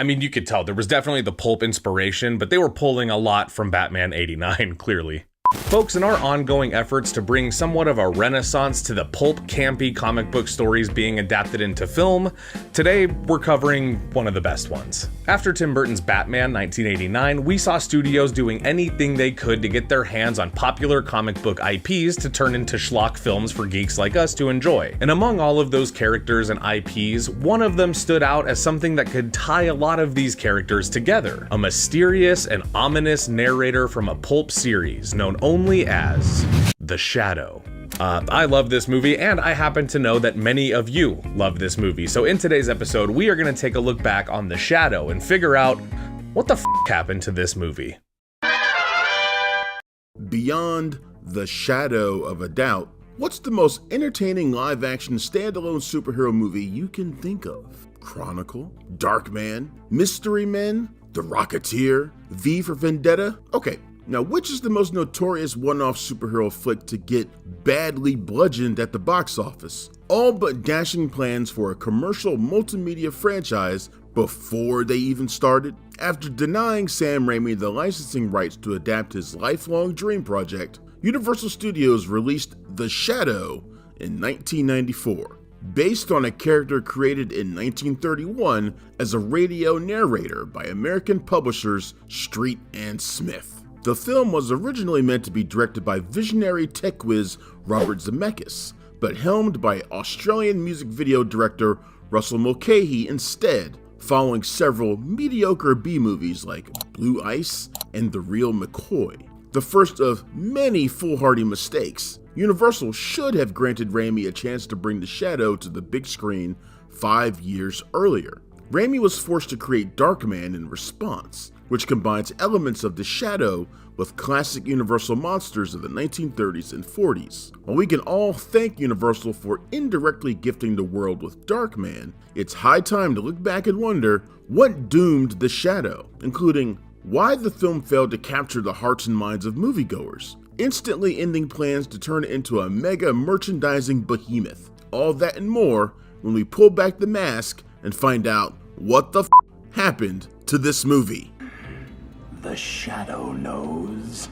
I mean, you could tell there was definitely the pulp inspiration, but they were pulling a lot from Batman '89, clearly. Folks, in our ongoing efforts to bring somewhat of a renaissance to the pulp, campy comic book stories being adapted into film, today we're covering one of the best ones. After Tim Burton's Batman 1989, we saw studios doing anything they could to get their hands on popular comic book IPs to turn into schlock films for geeks like us to enjoy. And among all of those characters and IPs, one of them stood out as something that could tie a lot of these characters together. A mysterious and ominous narrator from a pulp series known only as The Shadow. I love this movie, and I happen to know that many of you love this movie. So in today's episode, we are going to take a look back on The Shadow and figure out what the f*** happened to this movie. Beyond the shadow of a doubt, what's the most entertaining live-action standalone superhero movie you can think of? Chronicle? Darkman? Mystery Men? The Rocketeer? V for Vendetta? Okay. Now, which is the most notorious one-off superhero flick to get badly bludgeoned at the box office? All but dashing plans for a commercial multimedia franchise before they even started? After denying Sam Raimi the licensing rights to adapt his lifelong dream project, Universal Studios released The Shadow in 1994, based on a character created in 1931 as a radio narrator by American publishers Street and Smith. The film was originally meant to be directed by visionary tech whiz Robert Zemeckis, but helmed by Australian music video director Russell Mulcahy instead, following several mediocre B-movies like Blue Ice and The Real McCoy. The first of many foolhardy mistakes, Universal should have granted Raimi a chance to bring The Shadow to the big screen 5 years earlier. Raimi was forced to create Darkman in response, which combines elements of The Shadow with classic Universal monsters of the 1930s and 40s. While we can all thank Universal for indirectly gifting the world with Darkman, it's high time to look back and wonder what doomed The Shadow, including why the film failed to capture the hearts and minds of moviegoers, instantly ending plans to turn it into a mega merchandising behemoth. All that and more when we pull back the mask and find out what the happened to this movie. The Shadow knows.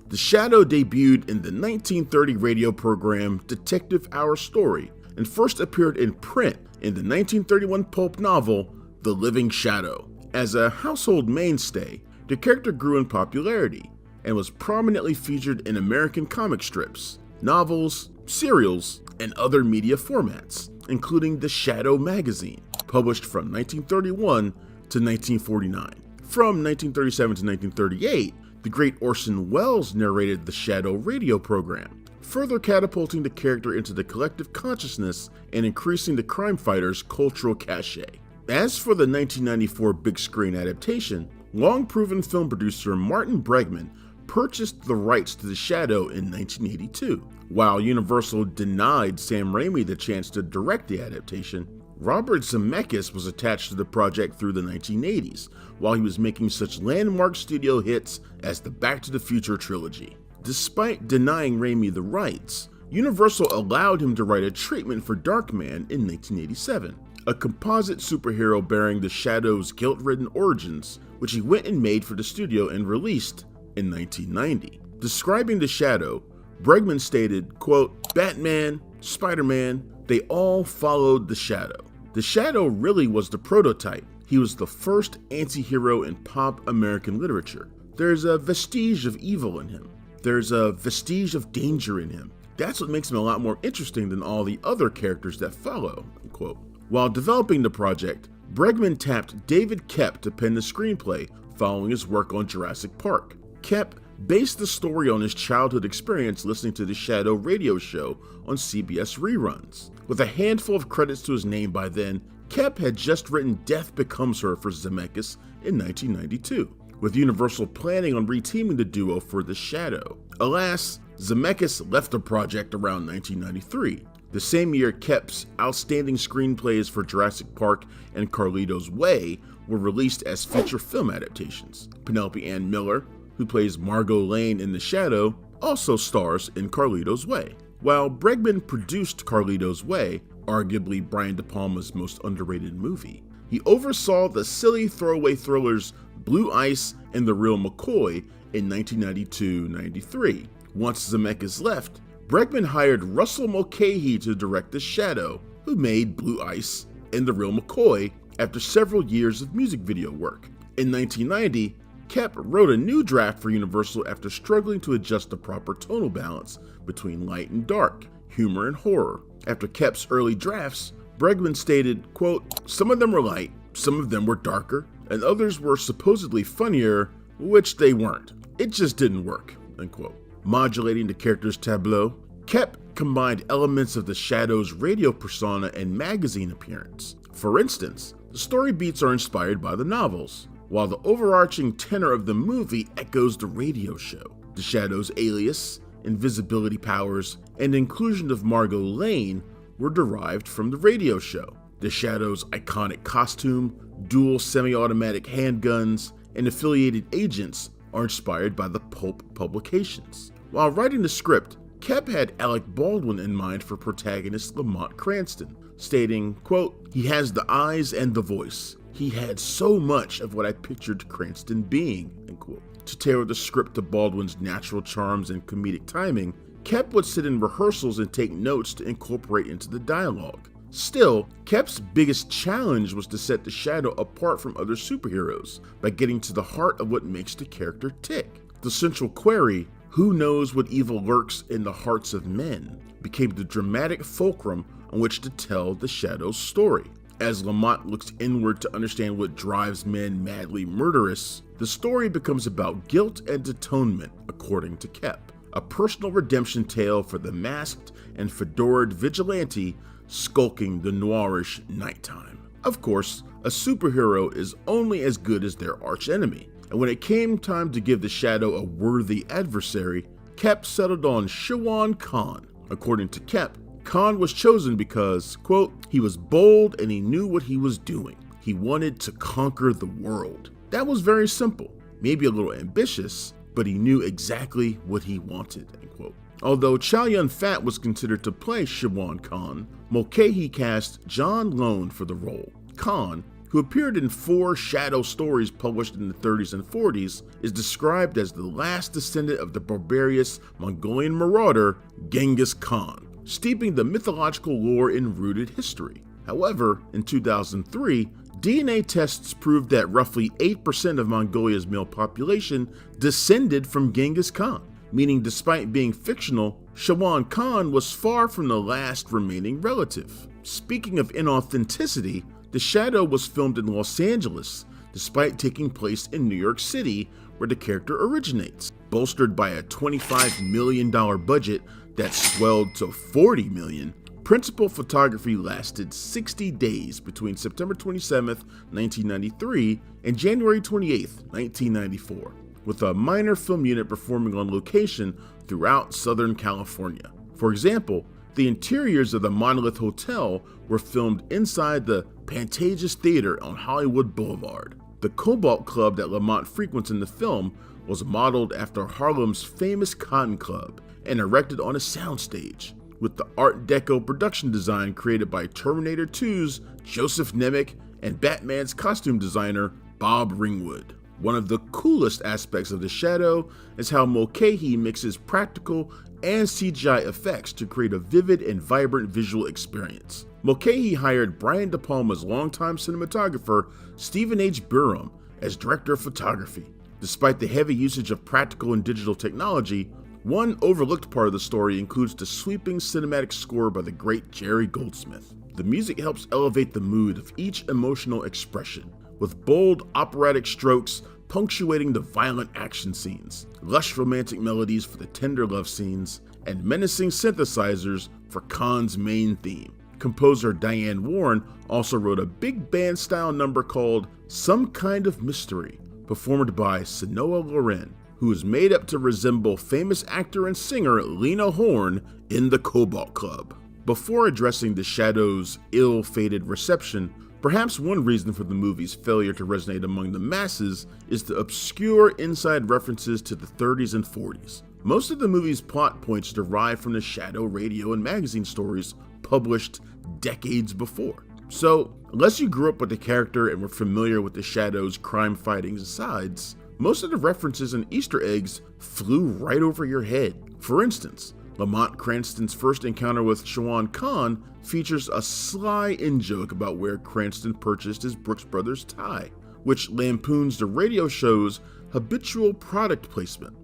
The Shadow debuted in the 1930 radio program Detective Our Story and first appeared in print in the 1931 pulp novel The Living Shadow. As a household mainstay, the character grew in popularity and was prominently featured in American comic strips, novels, serials, and other media formats, including The Shadow magazine, published from 1931 to 1949. From 1937 to 1938, the great Orson Welles narrated the Shadow radio program, further catapulting the character into the collective consciousness and increasing the crime fighter's cultural cachet. As for the 1994 big screen adaptation, long-proven film producer Martin Bregman purchased the rights to The Shadow in 1982. While Universal denied Sam Raimi the chance to direct the adaptation, Robert Zemeckis was attached to the project through the 1980s, while he was making such landmark studio hits as the Back to the Future trilogy. Despite denying Raimi the rights, Universal allowed him to write a treatment for Darkman in 1987, a composite superhero bearing the Shadow's guilt-ridden origins, which he went and made for the studio and released in 1990. Describing the Shadow, Bregman stated, quote, "Batman, Spider-Man, they all followed the Shadow. The Shadow really was the prototype. He was the first anti-hero in pop American literature. There's a vestige of evil in him. There's a vestige of danger in him. That's what makes him a lot more interesting than all the other characters that follow," unquote. While developing the project, Bregman tapped David Koepp to pen the screenplay following his work on Jurassic Park. Koepp based the story on his childhood experience listening to the Shadow radio show on CBS reruns. With a handful of credits to his name by then, Koepp had just written Death Becomes Her for Zemeckis in 1992, with Universal planning on reteaming the duo for The Shadow. Alas, Zemeckis left the project around 1993. The same year, Koepp's outstanding screenplays for Jurassic Park and Carlito's Way were released as feature film adaptations. Penelope Ann Miller, who plays Margot Lane in The Shadow, also stars in Carlito's Way. While Bregman produced Carlito's Way, arguably Brian De Palma's most underrated movie, He oversaw the silly throwaway thrillers Blue Ice and The Real McCoy in 1992-93. Once Zemeckis left, Bregman hired Russell Mulcahy to direct The Shadow, who made Blue Ice and The Real McCoy after several years of music video work. In 1990, Koepp wrote a new draft for Universal after struggling to adjust the proper tonal balance between light and dark, humor and horror. After Koepp's early drafts, Bregman stated, quote, "Some of them were light, some of them were darker, and others were supposedly funnier, which they weren't. It just didn't work," unquote. Modulating the character's tableau, Koepp combined elements of the Shadow's radio persona and magazine appearance. For instance, the story beats are inspired by the novels, while the overarching tenor of the movie echoes the radio show. The Shadow's alias, invisibility powers, and inclusion of Margot Lane were derived from the radio show. The Shadow's iconic costume, dual semi-automatic handguns, and affiliated agents are inspired by the pulp publications. While writing the script, Koepp had Alec Baldwin in mind for protagonist Lamont Cranston, stating, quote, "He has the eyes and the voice. He had so much of what I pictured Cranston being," end quote. To tailor the script to Baldwin's natural charms and comedic timing, Koepp would sit in rehearsals and take notes to incorporate into the dialogue. Still, Koepp's biggest challenge was to set the Shadow apart from other superheroes by getting to the heart of what makes the character tick. The central query, "Who knows what evil lurks in the hearts of men?" became the dramatic fulcrum on which to tell the Shadow's story. As Lamont looks inward to understand what drives men madly murderous, the story becomes about guilt and atonement, according to Koepp, a personal redemption tale for the masked and fedoraed vigilante skulking the noirish nighttime. Of course, a superhero is only as good as their archenemy, and when it came time to give the Shadow a worthy adversary, Koepp settled on Shawan Khan. According to Koepp, Khan was chosen because, quote, "He was bold and he knew what he was doing. He wanted to conquer the world." That was very simple, maybe a little ambitious, but he knew exactly what he wanted, end quote. Although Chow Yun-fat was considered to play Shawan Khan, Mulcahy cast John Lone for the role. Khan, who appeared in 4 Shadow stories published in the 30s and 40s, is described as the last descendant of the barbarous Mongolian marauder Genghis Khan, steeping the mythological lore in rooted history. However, in 2003, DNA tests proved that roughly 8% of Mongolia's male population descended from Genghis Khan, meaning despite being fictional, Shawan Khan was far from the last remaining relative. Speaking of inauthenticity, The Shadow was filmed in Los Angeles, despite taking place in New York City, where the character originates. Bolstered by a $25 million budget that swelled to $40 million, principal photography lasted 60 days between September 27, 1993 and January 28, 1994, with a minor film unit performing on location throughout Southern California. For example, the interiors of the Monolith Hotel were filmed inside the Pantages Theater on Hollywood Boulevard. The Cobalt Club that Lamont frequents in the film was modeled after Harlem's famous Cotton Club and erected on a soundstage, with the Art Deco production design created by Terminator 2's Joseph Nemec and Batman's costume designer Bob Ringwood. One of the coolest aspects of The Shadow is how Mulcahy mixes practical and CGI effects to create a vivid and vibrant visual experience. Mulcahy hired Brian De Palma's longtime cinematographer Stephen H. Burham as director of photography. Despite the heavy usage of practical and digital technology, one overlooked part of the story includes the sweeping cinematic score by the great Jerry Goldsmith. The music helps elevate the mood of each emotional expression, with bold operatic strokes punctuating the violent action scenes, lush romantic melodies for the tender love scenes, and menacing synthesizers for Khan's main theme. Composer Diane Warren also wrote a big band style number called Some Kind of Mystery, performed by Sanoa Loren, who is made up to resemble famous actor and singer Lena Horne in the Cobalt Club. Before addressing The Shadow's ill-fated reception, perhaps one reason for the movie's failure to resonate among the masses is the obscure inside references to the 30s and 40s. Most of the movie's plot points derive from the Shadow radio and magazine stories published decades before. So, unless you grew up with the character and were familiar with the Shadow's crime-fighting sides, most of the references and Easter eggs flew right over your head. For instance, Lamont Cranston's first encounter with Shawan Khan features a sly in-joke about where Cranston purchased his Brooks Brothers tie, which lampoons the radio show's habitual product placement.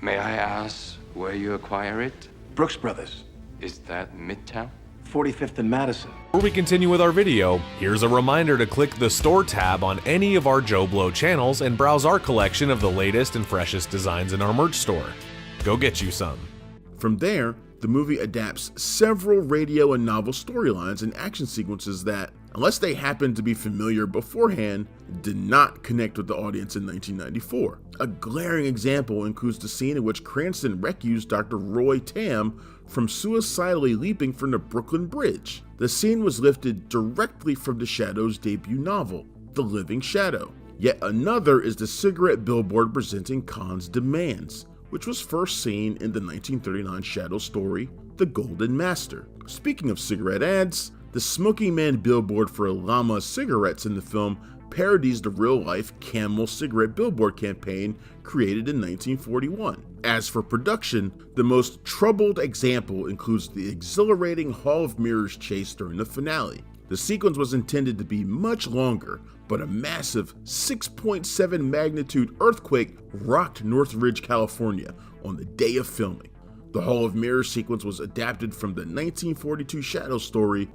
May I ask where you acquire it? Brooks Brothers, Is that Midtown? 45th and Madison. Before we continue with our video, here's a reminder to click the Store tab on any of our JoBlo channels and browse our collection of the latest and freshest designs in our merch store. Go get you some. From there, the movie adapts several radio and novel storylines and action sequences that, unless they happened to be familiar beforehand, did not connect with the audience in 1994. A glaring example includes the scene in which Cranston rescues Dr. Roy Tam from suicidally leaping from the Brooklyn Bridge. The scene was lifted directly from the Shadow's debut novel, The Living Shadow. Yet another is the cigarette billboard presenting Khan's demands, which was first seen in the 1939 Shadow story, The Golden Master. Speaking of cigarette ads, the Smoking Man billboard for Lama cigarettes in the film parodies the real-life Camel cigarette billboard campaign created in 1941. As for production, the most troubled example includes the exhilarating Hall of Mirrors chase during the finale. The sequence was intended to be much longer, but a massive 6.7 magnitude earthquake rocked Northridge, California on the day of filming. The Hall of Mirrors sequence was adapted from the 1942 Shadow story,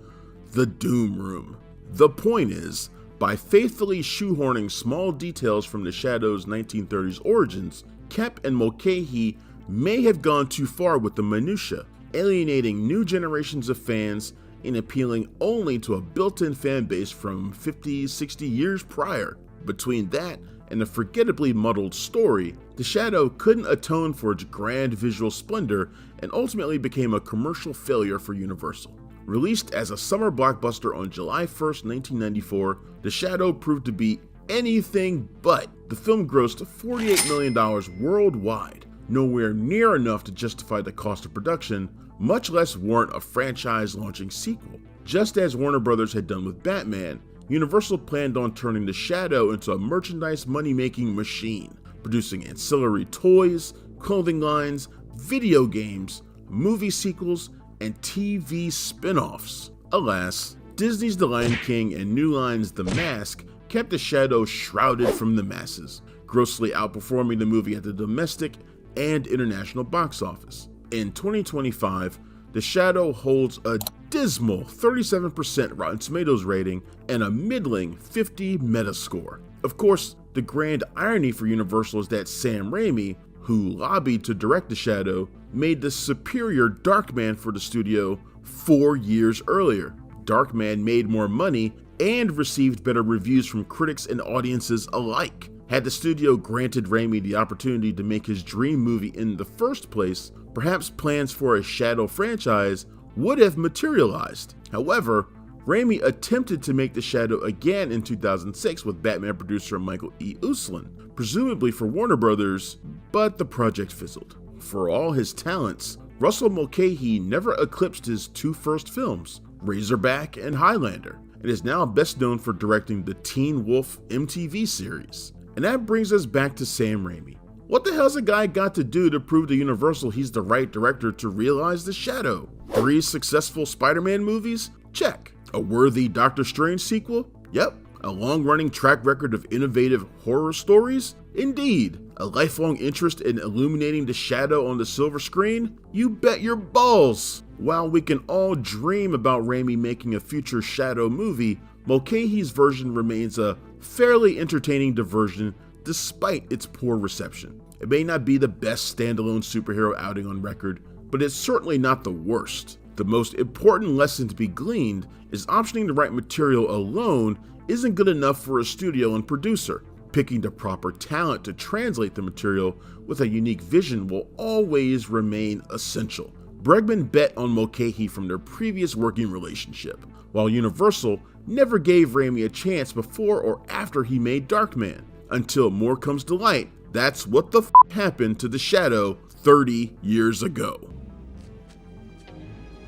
The Doom Room. The point is, by faithfully shoehorning small details from the Shadow's 1930s origins, Koepp and Mulcahy may have gone too far with the minutia, alienating new generations of fans and appealing only to a built-in fan base from 50, 60 years prior. Between that and a forgettably muddled story, The Shadow couldn't atone for its grand visual splendor and ultimately became a commercial failure for Universal. Released as a summer blockbuster on July 1st, 1994, The Shadow proved to be anything but. The film grossed $48 million worldwide, nowhere near enough to justify the cost of production, much less warrant a franchise-launching sequel. Just as Warner Brothers had done with Batman, Universal planned on turning The Shadow into a merchandise money-making machine, producing ancillary toys, clothing lines, video games, movie sequels, and TV spin-offs. Alas, Disney's The Lion King and New Line's The Mask kept The Shadow shrouded from the masses, grossly outperforming the movie at the domestic and international box office. In 2025, The Shadow holds a dismal 37% Rotten Tomatoes rating and a middling 50 Metascore. Of course, the grand irony for Universal is that Sam Raimi, who lobbied to direct The Shadow, made the superior Darkman for the studio 4 years earlier. Darkman made more money and received better reviews from critics and audiences alike. Had the studio granted Raimi the opportunity to make his dream movie in the first place, perhaps plans for a Shadow franchise would have materialized. However, Raimi attempted to make The Shadow again in 2006 with Batman producer Michael E. Uslan, presumably for Warner Brothers, but the project fizzled. For all his talents, Russell Mulcahy never eclipsed his two first films, Razorback and Highlander, and is now best known for directing the Teen Wolf MTV series. And that brings us back to Sam Raimi. What the hell's a guy got to do to prove to Universal he's the right director to realize The Shadow? 3 successful Spider-Man movies? Check. A worthy Doctor Strange sequel? Yep. A long-running track record of innovative horror stories? Indeed. A lifelong interest in illuminating The Shadow on the silver screen? You bet your balls! While we can all dream about Raimi making a future Shadow movie, Mulcahy's version remains a fairly entertaining diversion despite its poor reception. It may not be the best standalone superhero outing on record, but it's certainly not the worst. The most important lesson to be gleaned is optioning the right material alone isn't good enough for a studio and producer. Picking the proper talent to translate the material with a unique vision will always remain essential. Bregman bet on Mulcahy from their previous working relationship, while Universal never gave Raimi a chance before or after he made Darkman. Until more comes to light, that's what the happened to The Shadow 30 years ago.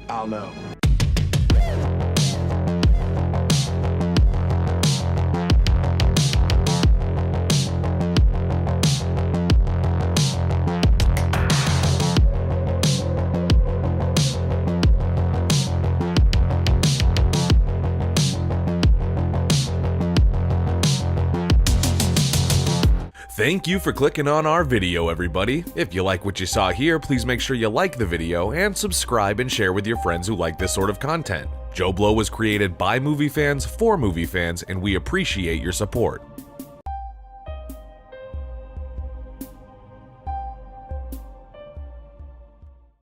I'll know. Thank you for clicking on our video, everybody. If you like what you saw here, please make sure you like the video and subscribe and share with your friends who like this sort of content. JoBlo was created by movie fans for movie fans, and we appreciate your support.